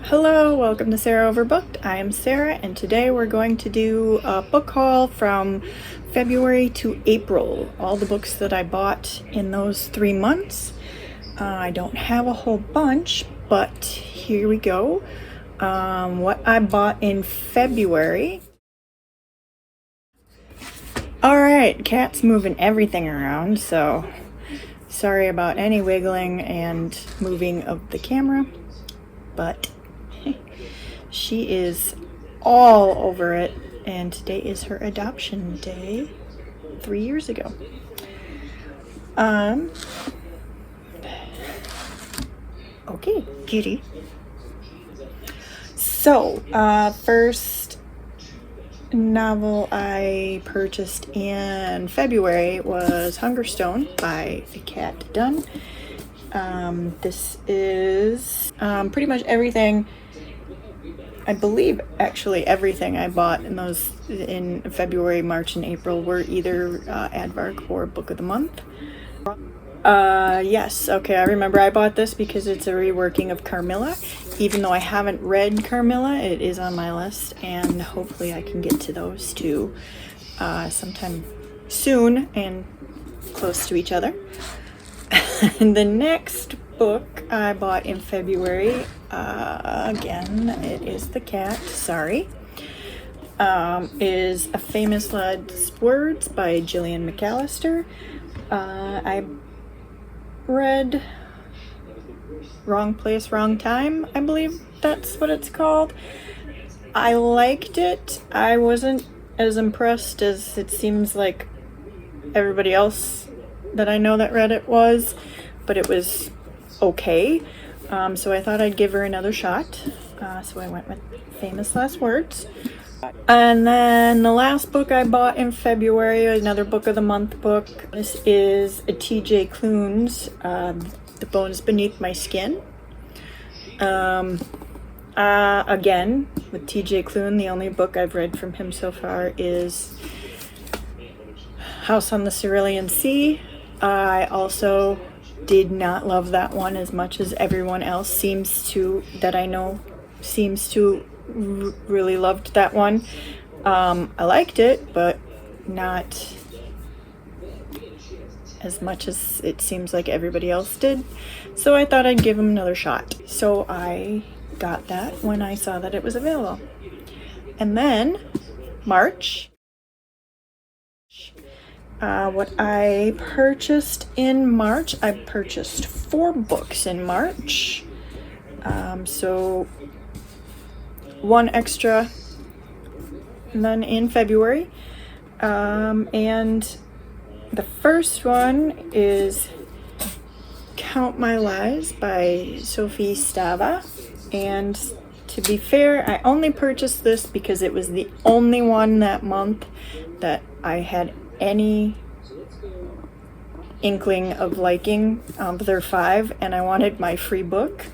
Hello, welcome to Sarah Overbooked. I am Sarah, and today we're going to do a book haul from February to April. All the books that I bought in those 3 months. I don't have a whole bunch, but here we go. What I bought in February. Alright, cat's moving everything around, so sorry about any wiggling and moving of the camera, but she is all over it, and today is her adoption day 3 years ago. Okay, kitty. So, first novel I purchased in February was Hungerstone by Kat Dunn. This is pretty much everything, I believe actually everything I bought in February, March, and April were either Aardvark or Book of the Month. Yes, okay, I remember I bought this because it's a reworking of Carmilla. Even though I haven't read Carmilla, it is on my list, and hopefully I can get to those two sometime soon and close to each other. And the next book I bought in February, again, it is the cat, sorry, is A Famous Lad's Words by Gillian McAllister. I read Wrong Place, Wrong Time, I believe that's what it's called. I liked it. I wasn't as impressed as it seems like everybody else that I know that read it was, but it was okay. So I thought I'd give her another shot. So I went with Famous Last Words. And then the last book I bought in February, another Book of the Month book. This is a T.J. Klune's The Bones Beneath My Skin. Again, with T.J. Klune, the only book I've read from him so far is House on the Cerulean Sea. I also did not love that one as much as everyone else that I know seems to really loved that one. I liked it, but not as much as it seems like everybody else did. So I thought I'd give him another shot. So I got that when I saw that it was available. And then March. What I purchased in March, I purchased 4 books in March. So one extra than in February. And the first one is Count My Lies by Sophie Stava. And to be fair, I only purchased this because it was the only one that month that I had any inkling of liking. There are 5, and I wanted my free book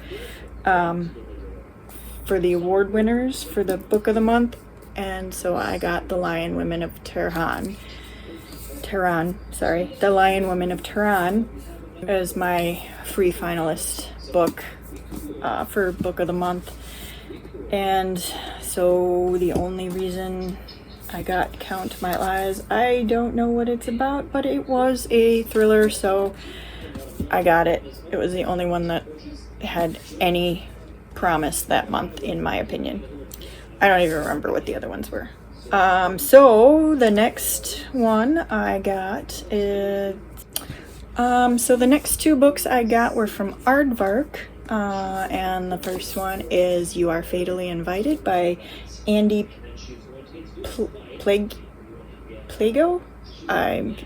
for the award winners for the Book of the Month, and so I got The Lion Women of Tehran, The Lion Women of Tehran as my free finalist book for Book of the Month. And so the only reason I got Count My Lies, I don't know what it's about, but it was a thriller, so I got it. It was the only one that had any promise that month, in my opinion. I don't even remember what the other ones were. So the next one I got is... so the next 2 books I got were from Aardvark, and the first one is You Are Fatally Invited by Andy Plago. I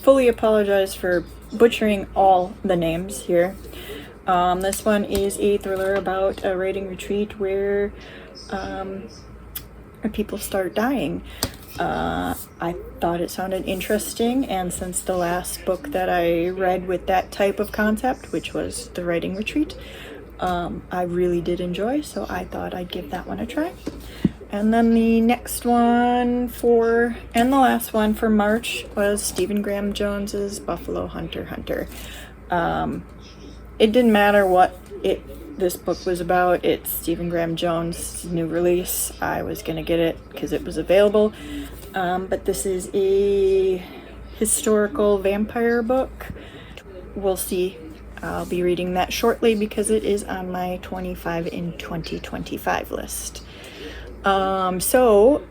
fully apologize for butchering all the names here. This one is a thriller about a writing retreat where people start dying. I thought it sounded interesting, and since the last book that I read with that type of concept, which was The Writing Retreat, I really did enjoy, so I thought I'd give that one a try. And then the next one and the last one for March was Stephen Graham Jones's Buffalo Hunter Hunter. It didn't matter what it this book was about. It's Stephen Graham Jones' new release. I was gonna get it because it was available, but this is a historical vampire book. We'll see. I'll be reading that shortly because it is on my 25 in 2025 list. So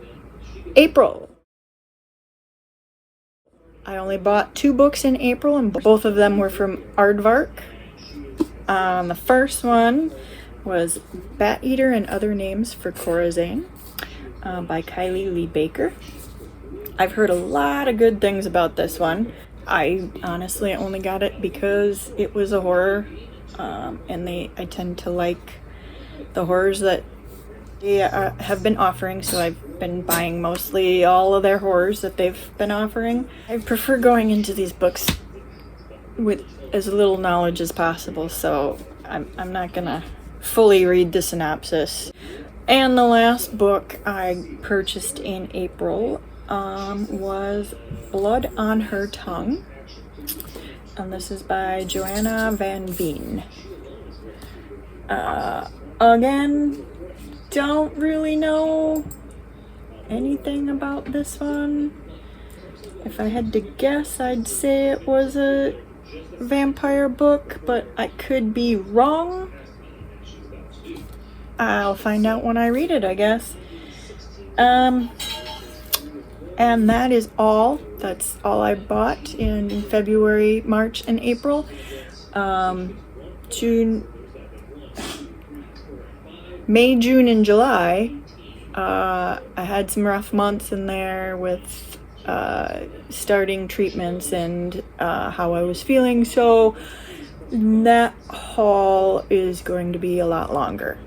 April. I only bought 2 books in April, and both of them were from Aardvark. The first one was Bat Eater and Other Names for Corazane by Kylie Lee Baker. I've heard a lot of good things about this one. I honestly only got it because it was a horror, and I tend to like the horrors that they have been offering, so I've been buying mostly all of their horrors that they've been offering. I prefer going into these books with as little knowledge as possible, so I'm not gonna fully read the synopsis. And the last book I purchased in April was Blood on Her Tongue, and this is by Joanna Van Veen. Again, don't really know anything about this one. If I had to guess, I'd say it was a vampire book, but I could be wrong. I'll find out when I read it, I guess. And that is all. That's all I bought in February, March, and April. May, June, and July, I had some rough months in there with starting treatments and how I was feeling, so that haul is going to be a lot longer.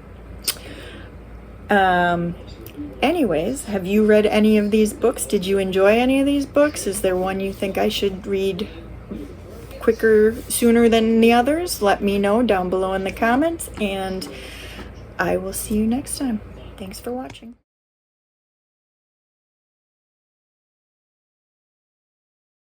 Anyways, have you read any of these books? Did you enjoy any of these books? Is there one you think I should read sooner than the others? Let me know down below in the comments, and I will see you next time. Thanks for watching.